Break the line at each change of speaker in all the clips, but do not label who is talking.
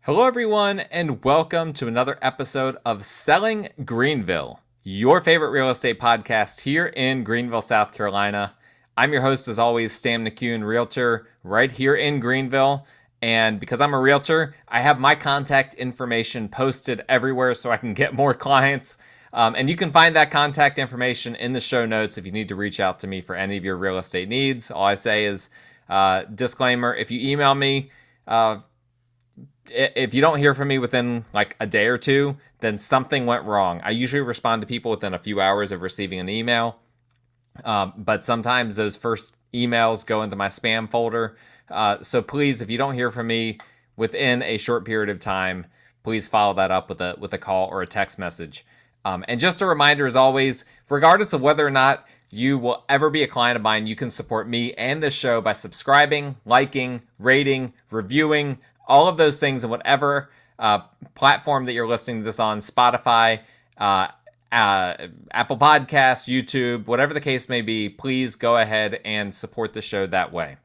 Hello, everyone, and welcome to another episode of Selling Greenville, your favorite real estate podcast here in Greenville, South Carolina. I'm your host, as always, Stan McCune, realtor right here in Greenville. And because I'm a realtor, I have my contact information posted everywhere so I can get more clients. And you can find that contact information in the show notes if you need to reach out to me for any of your real estate needs. All I say is, disclaimer, if you email me, if you don't hear from me within like a day or two, then something went wrong. I usually respond to people within a few hours of receiving an email. But sometimes those first emails go into my spam folder. So please, if you don't hear from me within a short period of time, please follow that up with a call or a text message. And just a reminder, as always, regardless of whether or not you will ever be a client of mine, you can support me and this show by subscribing, liking, rating, reviewing, all of those things in whatever platform that you're listening to this on, Spotify, Apple Podcasts, YouTube, whatever the case may be. Please go ahead and support the show that way.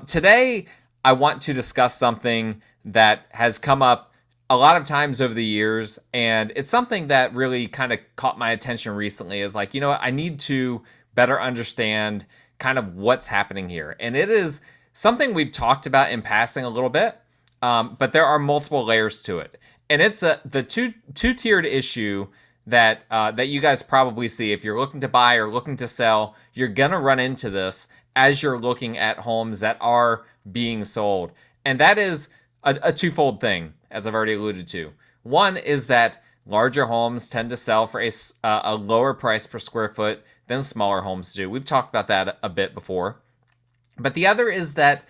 Today, I want to discuss something that has come up a lot of times over the years, and it's something that really kind of caught my attention recently. Is like, you know what, I need to better understand kind of what's happening here. And it is something we've talked about in passing a little bit, but there are multiple layers to it. And it's the two-tiered issue that you guys probably see. If you're looking to buy or looking to sell, you're going to run into this as you're looking at homes that are being sold. And that is a twofold thing, as I've already alluded to. One is that larger homes tend to sell for a lower price per square foot than smaller homes do. We've talked about that a bit before. But the other is that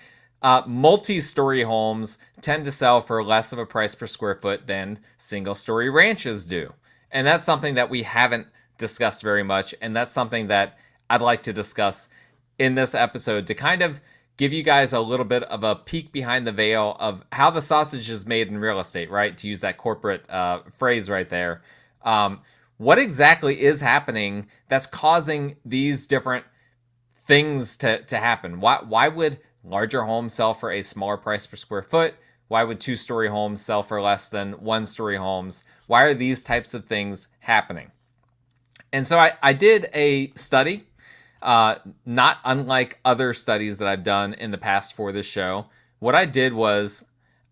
multi-story homes tend to sell for less of a price per square foot than single-story ranches do. And that's something that we haven't discussed very much, and that's something that I'd like to discuss in this episode to kind of give you guys a little bit of a peek behind the veil of how the sausage is made in real estate, right? To use that corporate phrase right there. What exactly is happening that's causing these different things to happen? Why would larger homes sell for a smaller price per square foot? Why would two-story homes sell for less than one-story homes? Why are these types of things happening? And so I did a study, not unlike other studies that I've done in the past for this show. What I did was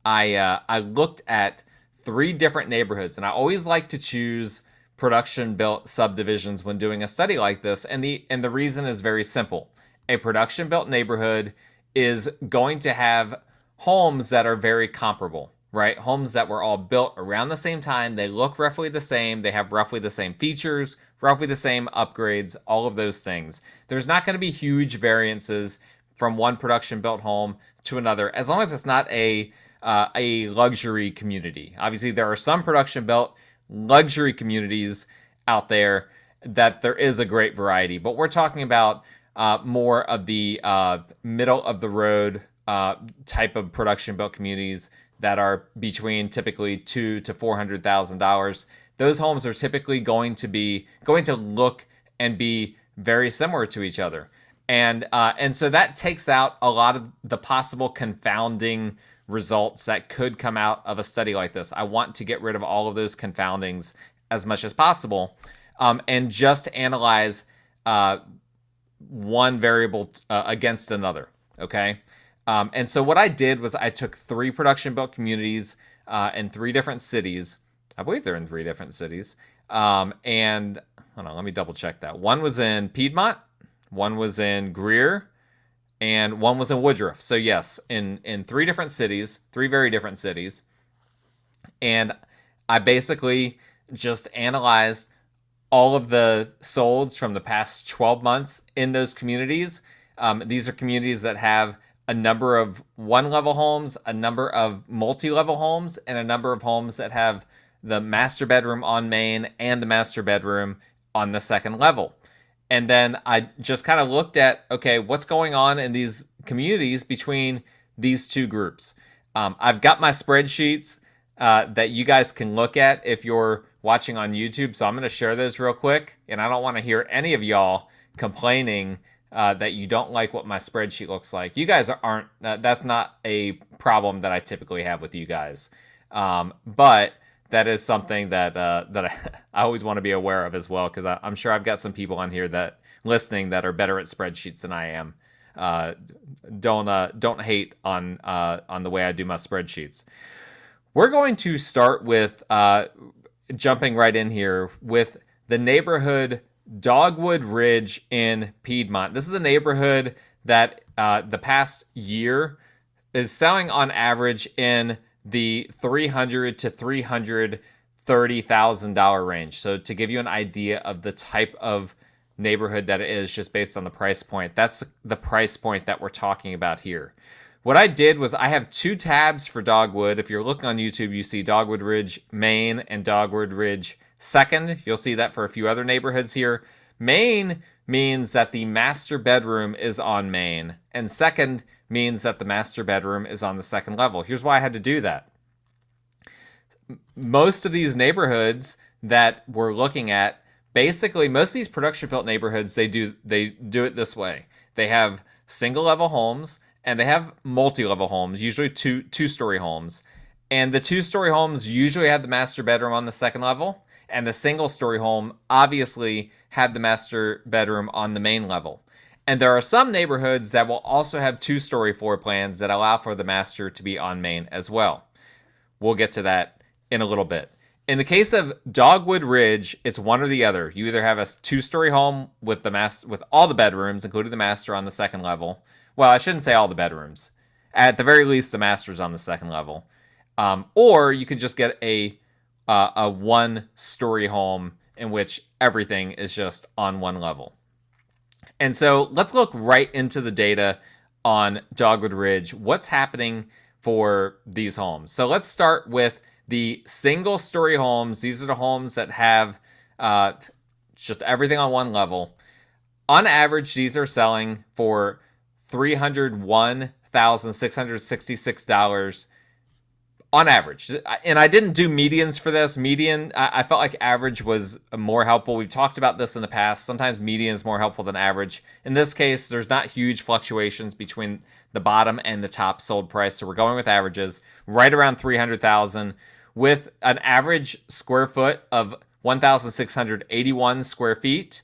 I looked at 3 different neighborhoods, and I always like to choose production-built subdivisions when doing a study like this. And the reason is very simple. A production-built neighborhood is going to have homes that are very comparable, right? Homes that were all built around the same time. They look roughly the same. They have roughly the same features, roughly the same upgrades, all of those things. There's not going to be huge variances from one production-built home to another, as long as it's not a luxury community. Obviously, there are some production-built luxury communities out there that there is a great variety, but we're talking about more of the middle of the road type of production built communities that are between typically $200,000 to $400,000. Those homes are typically going to look and be very similar to each other, and so that takes out a lot of the possible confounding results that could come out of a study like this. I want to get rid of all of those confoundings as much as possible, and just analyze one variable against another. Okay. And so what I did was I took 3 production built communities in 3 different cities. I believe they're in 3 different cities. And hold on, let me double check that. One was in Piedmont, one was in Greer, and one was in Woodruff. So yes, in 3 different cities, 3 very different cities. And I basically just analyzed all of the solds from the past 12 months in those communities. These are communities that have a number of one-level homes, a number of multi-level homes, and a number of homes that have the master bedroom on main and the master bedroom on the second level. And then I just kind of looked at, okay, what's going on in these communities between these 2 groups. I've got my spreadsheets that you guys can look at if you're watching on YouTube. So I'm going to share those real quick. And I don't want to hear any of y'all complaining that you don't like what my spreadsheet looks like. You guys aren't, that's not a problem that I typically have with you guys. But that is something that I always want to be aware of as well, because I'm sure I've got some people on here that listening that are better at spreadsheets than I am. Don't hate on the way I do my spreadsheets. We're going to start with jumping right in here with the neighborhood Dogwood Ridge in Piedmont. This is a neighborhood that the past year is selling on average in the $300,000 to $330,000 range. So to give you an idea of the type of neighborhood that it is, just based on the price point, that's the price point that we're talking about here. What I did was I have two tabs for Dogwood. If you're looking on YouTube, you see Dogwood Ridge Main and Dogwood Ridge Second. You'll see that for a few other neighborhoods here. Main means that the master bedroom is on Main, and Second means that the master bedroom is on the second level. Here's why I had to do that. Most of these neighborhoods that we're looking at, basically most of these production built neighborhoods, they do it this way. They have single level homes and they have multi-level homes, usually two-story homes. And the two-story homes usually have the master bedroom on the second level, and the single-story home obviously had the master bedroom on the main level. And there are some neighborhoods that will also have two-story floor plans that allow for the master to be on main as well. We'll get to that in a little bit. In the case of Dogwood Ridge, it's one or the other. You either have a two-story home with with all the bedrooms, including the master, on the second level. Well, I shouldn't say all the bedrooms. At the very least, the master's on the second level. Or you could just get a one-story home in which everything is just on one level. And so let's look right into the data on Dogwood Ridge. What's happening for these homes? So let's start with the single-story homes. These are the homes that have just everything on one level. On average, these are selling for $301,666 on average. And I didn't do medians for this. Median, I felt like average was more helpful. We've talked about this in the past. Sometimes median is more helpful than average. In this case, there's not huge fluctuations between the bottom and the top sold price. So we're going with averages right around 300,000 with an average square foot of 1,681 square feet.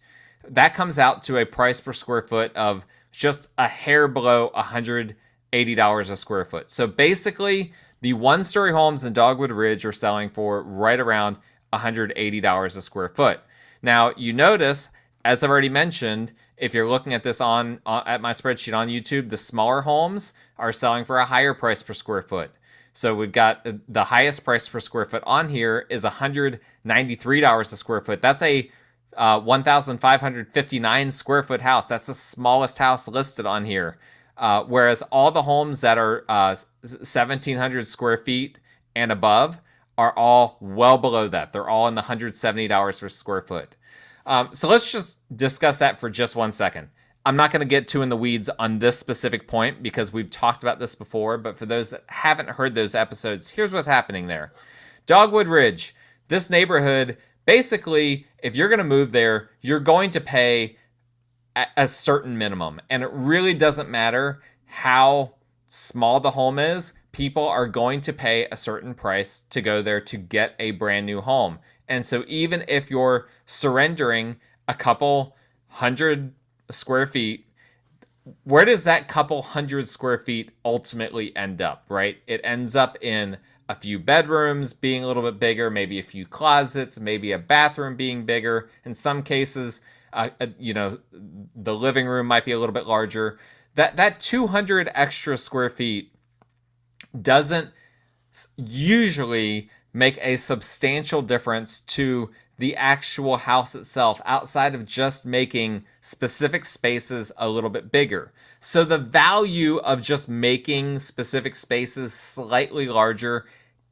That comes out to a price per square foot of just a hair below $180 a square foot. So basically, the one-story homes in Dogwood Ridge are selling for right around $180 a square foot. Now, you notice, as I've already mentioned, if you're looking at this at my spreadsheet on YouTube, the smaller homes are selling for a higher price per square foot. So we've got the highest price per square foot on here is $193 a square foot. That's a 1,559 square foot house. That's the smallest house listed on here. Whereas all the homes that are 1,700 square feet and above are all well below that. They're all in the $170 per square foot. So let's just discuss that for just 1 second. I'm not going to get too in the weeds on this specific point because we've talked about this before, but for those that haven't heard those episodes, here's what's happening there. Dogwood Ridge, this neighborhood, basically, if you're going to move there, you're going to pay a certain minimum. And it really doesn't matter how small the home is. People are going to pay a certain price to go there to get a brand new home. And so even if you're surrendering a couple hundred square feet, where does that couple hundred square feet ultimately end up, right? It ends up in a few bedrooms being a little bit bigger, maybe a few closets, maybe a bathroom being bigger. In some cases, the living room might be a little bit larger. That 200 extra square feet doesn't usually make a substantial difference to the actual house itself outside of just making specific spaces a little bit bigger. So the value of just making specific spaces slightly larger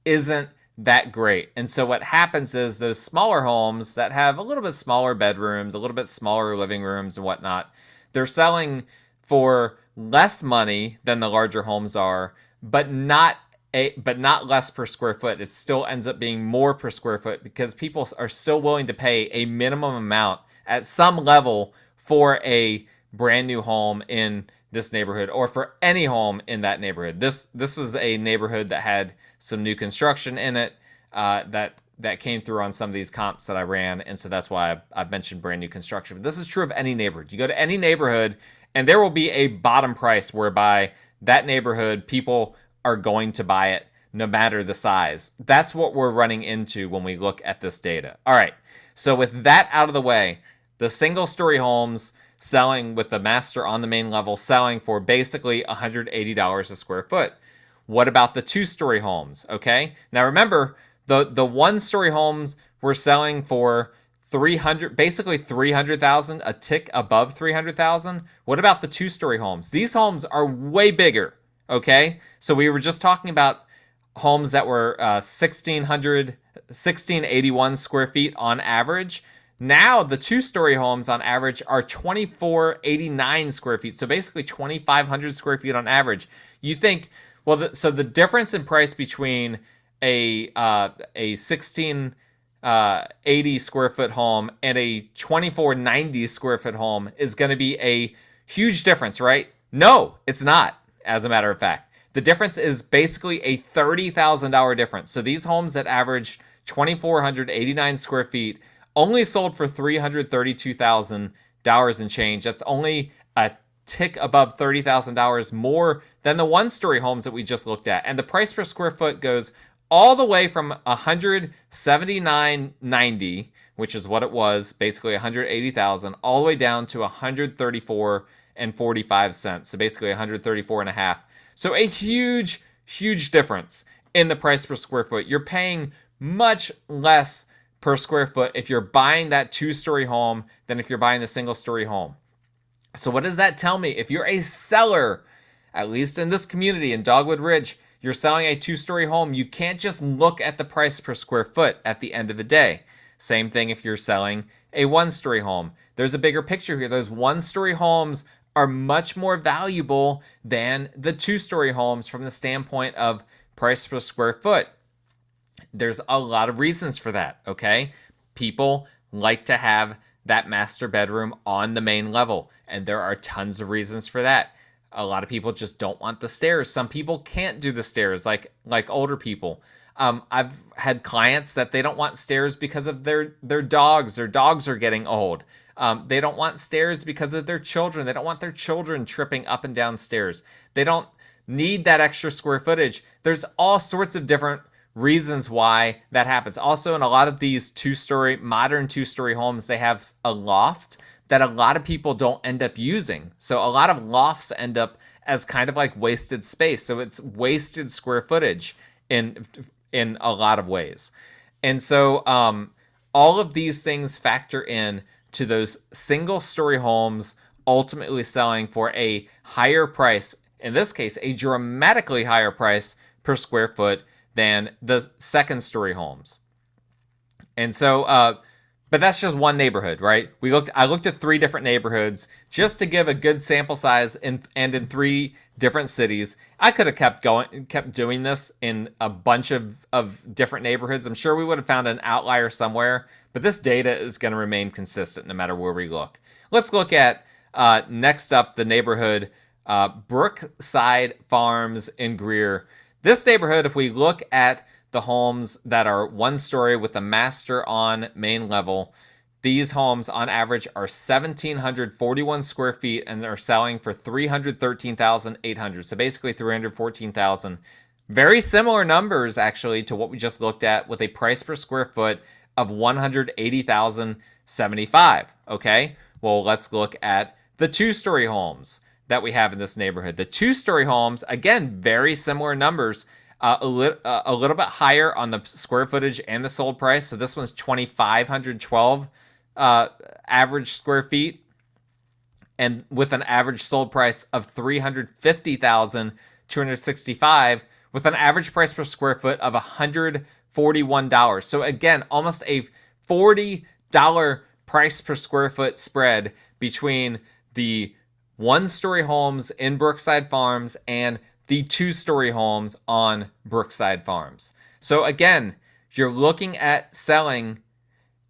isn't that great. And so what happens is those smaller homes that have a little bit smaller bedrooms, a little bit smaller living rooms and whatnot, they're selling for less money than the larger homes are, but not less per square foot. It still ends up being more per square foot because people are still willing to pay a minimum amount at some level for a brand new home in this neighborhood or for any home in that neighborhood. This was a neighborhood that had some new construction in it that came through on some of these comps that I ran, and so that's why I've mentioned brand new construction. But this is true of any neighborhood. You go to any neighborhood, and there will be a bottom price whereby that neighborhood, people are going to buy it no matter the size. That's what we're running into when we look at this data. All right, so with that out of the way, the single-story homes selling with the master on the main level selling for basically $180 a square foot. What about the two-story homes? Okay, now remember, the one-story homes were selling for basically 300,000, a tick above 300,000. What about the two-story homes? These homes are way bigger. Okay, so we were just talking about homes that were 1681 square feet on average. Now the two-story homes on average are 2489 square feet, so basically 2,500 square feet on average. You think, well, so the difference in price between a 1680 square foot home and a 2490 square foot home is going to be a huge difference, right? No, it's not. As a matter of fact, the difference is basically a $30,000 difference. So these homes that average 2,489 square feet only sold for $332,000 and change. That's only a tick above $30,000 more than the one-story homes that we just looked at. And the price per square foot goes all the way from $179.90, which is what it was, basically $180,000, all the way down to $134.45. So basically $134.50. So a huge, huge difference in the price per square foot. You're paying much less per square foot if you're buying that two-story home than if you're buying the single-story home. So what does that tell me? If you're a seller, at least in this community in Dogwood Ridge, you're selling a two-story home, you can't just look at the price per square foot at the end of the day. Same thing if you're selling a one-story home. There's a bigger picture here. Those one-story homes are much more valuable than the two-story homes from the standpoint of price per square foot. There's a lot of reasons for that, okay? People like to have that master bedroom on the main level, and there are tons of reasons for that. A lot of people just don't want the stairs. Some people can't do the stairs, like older people. I've had clients that they don't want stairs because of their dogs. Their dogs are getting old. They don't want stairs because of their children. They don't want their children tripping up and down stairs. They don't need that extra square footage. There's all sorts of different reasons why that happens. Also, in a lot of these modern two-story homes, they have a loft that a lot of people don't end up using. So a lot of lofts end up as kind of like wasted space. So it's wasted square footage in a lot of ways. And so all of these things factor in to those single-story homes ultimately selling for a higher price, in this case, a dramatically higher price per square foot than the second-story homes. And so, but that's just one neighborhood, right? I looked at 3 different neighborhoods just to give a good sample size and in 3 different cities. I could have kept doing this in a bunch of different neighborhoods. I'm sure we would have found an outlier somewhere, but this data is going to remain consistent no matter where we look. Let's look at next up the neighborhood Brookside Farms in Greer. This neighborhood, if we look at the homes that are one story with the master on main level, these homes on average are 1,741 square feet and they're selling for $313,800. So basically $314,000. Very similar numbers actually to what we just looked at with a price per square foot of $180,075. Okay, well, let's look at the two-story homes that we have in this neighborhood. The two-story homes, again, very similar numbers, a little bit higher on the square footage and the sold price. So this one's 2,512 average square feet, and with an average sold price of $350,265, with an average price per square foot of $141. So again, almost a $40 price per square foot spread between the one-story homes in Brookside Farms and the two-story homes on Brookside Farms. So again, you're looking at selling.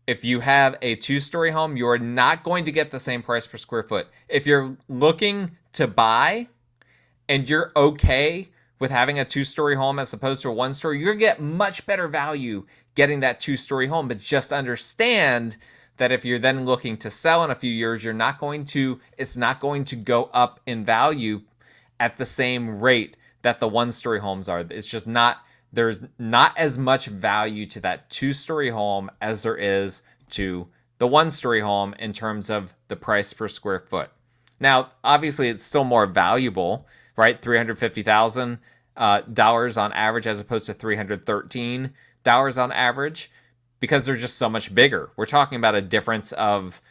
If you have a two-story home, you're not going to get the same price per square foot. If you're looking to buy and you're okay with having a 2-story home as opposed to a 1-story, you're going to get much better value getting that 2-story home. But just understand that if you're then looking to sell in a few years, it's not going to go up in value at the same rate that the 1-story homes are. It's just there's not as much value to that 2-story home as there is to the 1-story home in terms of the price per square foot. Now, obviously, it's still more valuable, right? $350,000 on average as opposed to $313 on average, because they're just so much bigger. We're talking about a difference of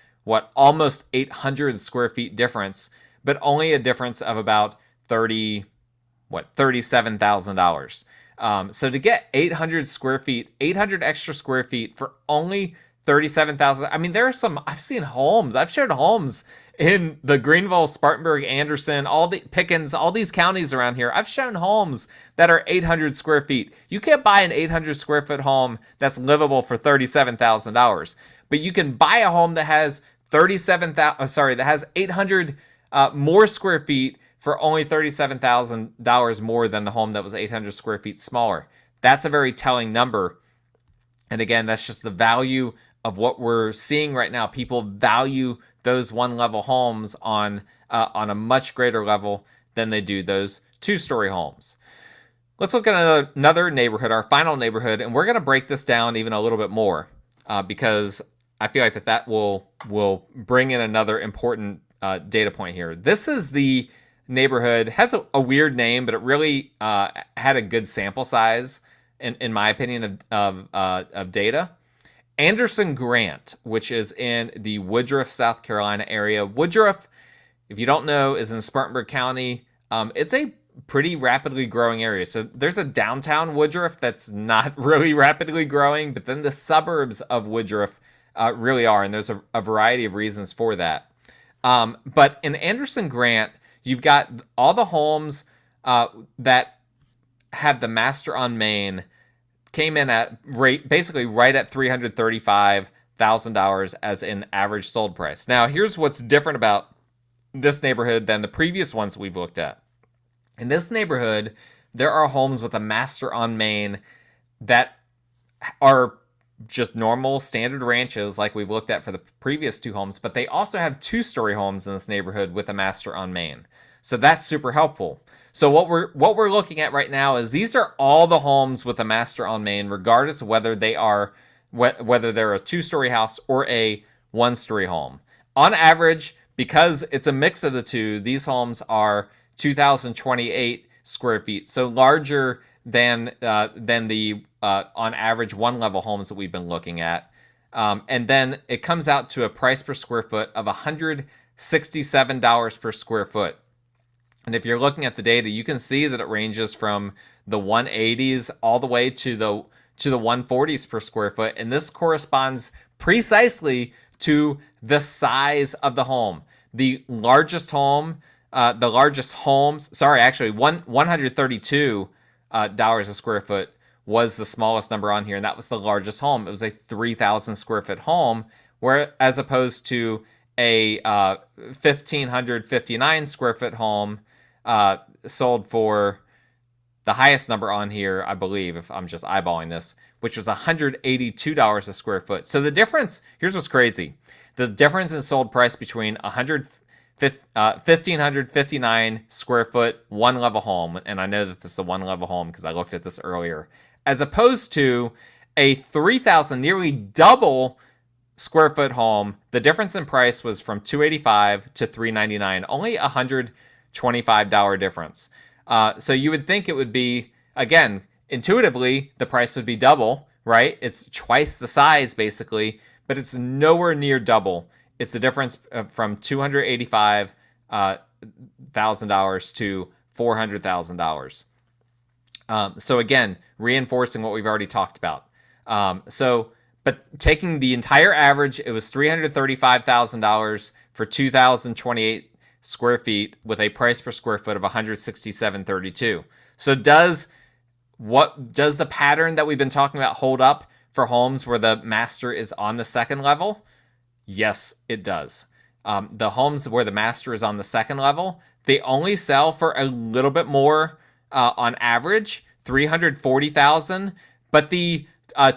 almost 800 square feet difference, but only a difference of about $37,000. So to get 800 extra square feet for only $37,000. I mean, I've shown homes in the Greenville, Spartanburg, Anderson, Pickens, all these counties around here. I've shown homes that are 800 square feet. You can't buy an 800 square foot home that's livable for $37,000, but you can buy a home that has 800 more square feet for only $37,000 more than the home that was 800 square feet smaller. That's a very telling number. And again, that's just the value of what we're seeing right now. People value those 1-level homes on a much greater level than they do those 2-story homes. Let's look at another neighborhood, our final neighborhood, and we're going to break this down even a little bit more because I feel like that will bring in another important data point here. This is the neighborhood, has a weird name, but it really had a good sample size, in my opinion, of data. Anderson Grant, which is in the Woodruff, South Carolina area. Woodruff, if you don't know, is in Spartanburg County. It's a pretty rapidly growing area. So there's a downtown Woodruff that's not really rapidly growing, but then the suburbs of Woodruff really are, and there's a variety of reasons for that. But in Anderson Grant, you've got all the homes that have the master on main came in at basically right at $335,000 as an average sold price. Now, here's what's different about this neighborhood than the previous ones we've looked at. In this neighborhood, there are homes with a master on main that are just normal standard ranches like we've looked at for the previous 2 homes, but they also have 2-story homes in this neighborhood with a master on main. So that's super helpful. So what we're looking at right now is these are all the homes with a master on main, regardless of whether they're a 2-story house or a 1-story home. On average, because it's a mix of the two, these homes are 2,028 square feet, so larger than the on average 1-level homes that we've been looking at. And then it comes out to a price per square foot of $167 per square foot. And if you're looking at the data, you can see that it ranges from the 180s all the way to the 140s per square foot. And this corresponds precisely to the size of the home. The largest homes, $132 a square foot was the smallest number on here, and that was the largest home. It was a 3,000 square foot home, where as opposed to a 1,559 square foot home sold for the highest number on here, I believe, if I'm just eyeballing this, which was $182 a square foot. So the difference, here's what's crazy. The difference in sold price between 1,559 square foot 1-level home, and I know that this is a 1-level home because I looked at this earlier, as opposed to a 3,000, nearly double square foot home, the difference in price was from $285 to $399, only $125 difference. So you would think it would be, again, intuitively, the price would be double, right? It's twice the size, basically, but it's nowhere near double. It's the difference from $285,000 to $400,000. So again, reinforcing what we've already talked about. But taking the entire average, it was $335,000 for 2,028 square feet with a price per square foot of $167.32. So does the pattern that we've been talking about hold up for homes where the master is on the second level? Yes, it does. The homes where the master is on the second level, They only sell for a little bit more on average, 340,000, but the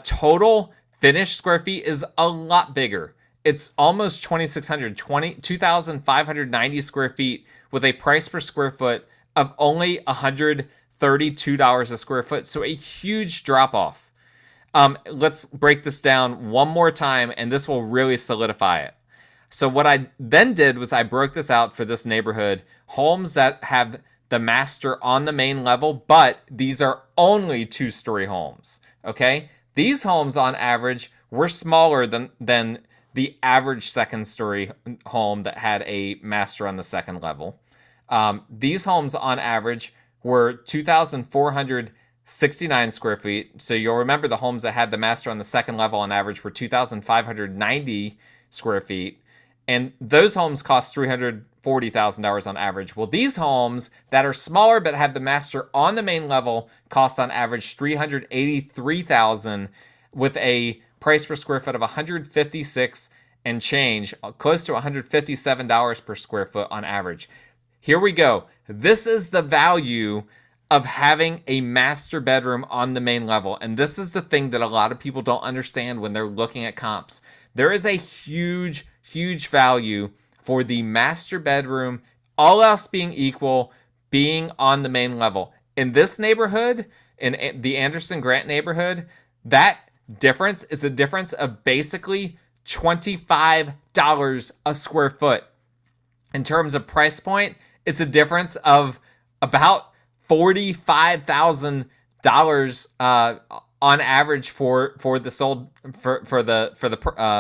total finished square feet is a lot bigger. It's almost 2,600, 2,590 square feet with a price per square foot of only $132 a square foot. So a huge drop off. Let's break this down one more time, and this will really solidify it. So what I then did was I broke this out for this neighborhood, homes that have the master on the main level, but these are only 2-story homes. Okay, these homes on average were smaller than the average 2nd-story home that had a master on the 2nd level. These homes on average were 2,469 square feet. So you'll remember the homes that had the master on the 2nd level on average were 2,590 square feet. And those homes cost $340,000 on average. Well, these homes that are smaller but have the master on the main level cost on average $383,000 with a price per square foot of $156 and change, close to $157 per square foot on average. Here we go. This is the value of having a master bedroom on the main level. And this is the thing that a lot of people don't understand when they're looking at comps. There is a huge value for the master bedroom, all else being equal, being on the main level. In this neighborhood, in the Anderson Grant neighborhood, that difference is a difference of basically $25 a square foot. In terms of price point, it's a difference of about $45,000 on average for the sold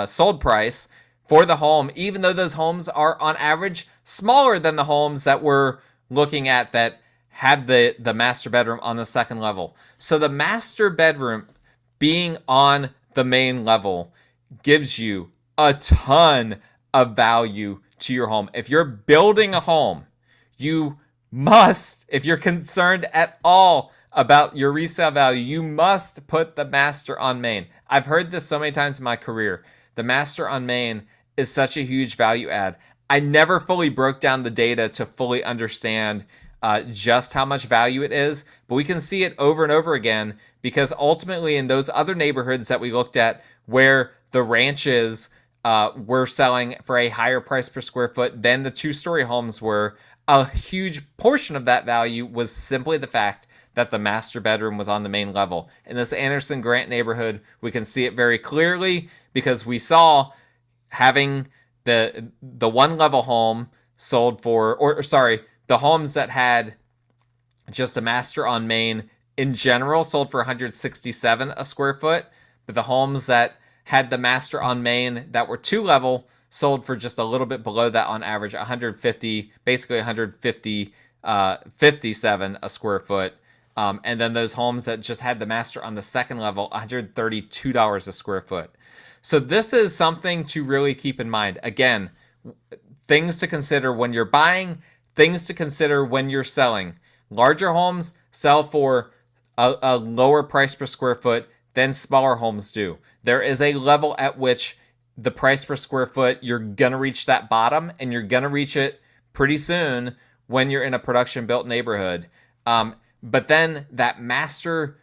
sold price for the home, even though those homes are on average smaller than the homes that we're looking at that had the master bedroom on the 2nd level. So the master bedroom being on the main level gives you a ton of value to your home. If you're building a home, you must, if you're concerned at all about your resale value, you must put the master on main. I've heard this so many times in my career. The master on main is such a huge value add. I never fully broke down the data to fully understand just how much value it is, but we can see it over and over again because ultimately in those other neighborhoods that we looked at where the ranches were selling for a higher price per square foot than the 2-story homes were, a huge portion of that value was simply the fact that the master bedroom was on the main level. In this Anderson Grant neighborhood, we can see it very clearly because we saw having the 1-level home sold for, or sorry, the homes that had just a master on main in general sold for $167 a square foot, but the homes that had the master on main that were 2-level sold for just a little bit below that on average, 150, basically 57 a square foot. And then those homes that just had the master on the 2nd level, $132 a square foot. So this is something to really keep in mind. Again, things to consider when you're buying, things to consider when you're selling. Larger homes sell for a lower price per square foot than smaller homes do. There is a level at which the price per square foot, you're going to reach that bottom, and you're going to reach it pretty soon when you're in a production built neighborhood. But then that master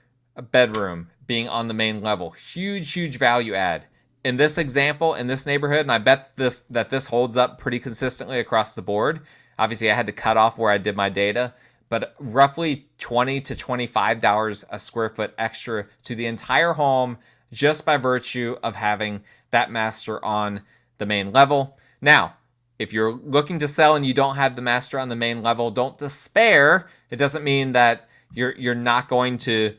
bedroom being on the main level, huge value add. In this example, in this neighborhood, and I bet that this holds up pretty consistently across the board. Obviously, I had to cut off where I did my data, but roughly $20 to $25 a square foot extra to the entire home just by virtue of having that master on the main level. Now, if you're looking to sell and you don't have the master on the main level, don't despair. It doesn't mean that you're not going to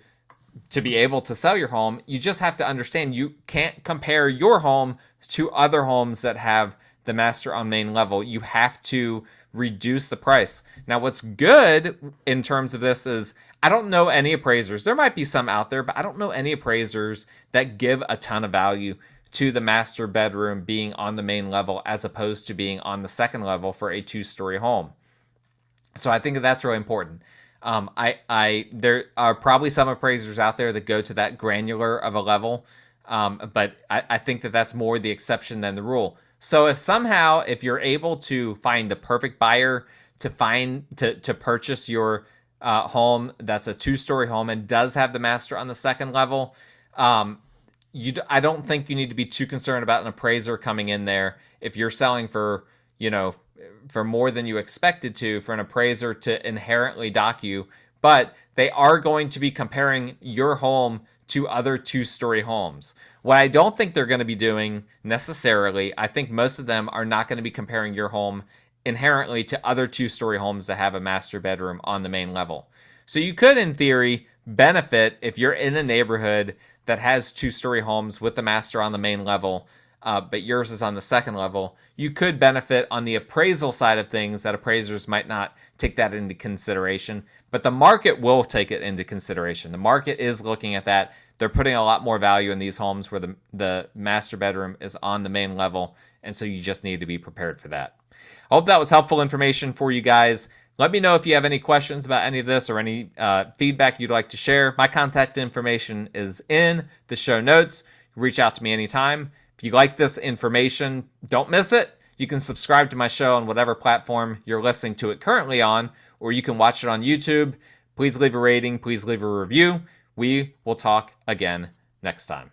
be able to sell your home. You just have to understand you can't compare your home to other homes that have the master on main level. You have to reduce the price. Now, what's good in terms of this is I don't know any appraisers. There might be some out there, but I don't know any appraisers that give a ton of value to the master bedroom being on the main level as opposed to being on the 2nd level for a 2-story home. So I think that's really important. There are probably some appraisers out there that go to that granular of a level, but I think that that's more the exception than the rule. So if you're able to find the perfect buyer to purchase your home that's a 2-story home and does have the master on the second level, I don't think you need to be too concerned about an appraiser coming in there if you're selling for, for more than you expected to, for an appraiser to inherently dock you. But they are going to be comparing your home to other 2-story homes. What I don't think they're going to be doing necessarily, I think most of them are not going to be comparing your home inherently to other 2-story homes that have a master bedroom on the main level. So you could, in theory, benefit if you're in a neighborhood that has 2-story homes with the master on the main level, but yours is on the second level. You could benefit on the appraisal side of things that appraisers might not take that into consideration, but the market will take it into consideration. The market is looking at that. They're putting a lot more value in these homes where the master bedroom is on the main level, and so you just need to be prepared for that. I hope that was helpful information for you guys. Let me know if you have any questions about any of this or any feedback you'd like to share. My contact information is in the show notes. Reach out to me anytime. If you like this information, don't miss it. You can subscribe to my show on whatever platform you're listening to it currently on, or you can watch it on YouTube. Please leave a rating. Please leave a review. We will talk again next time.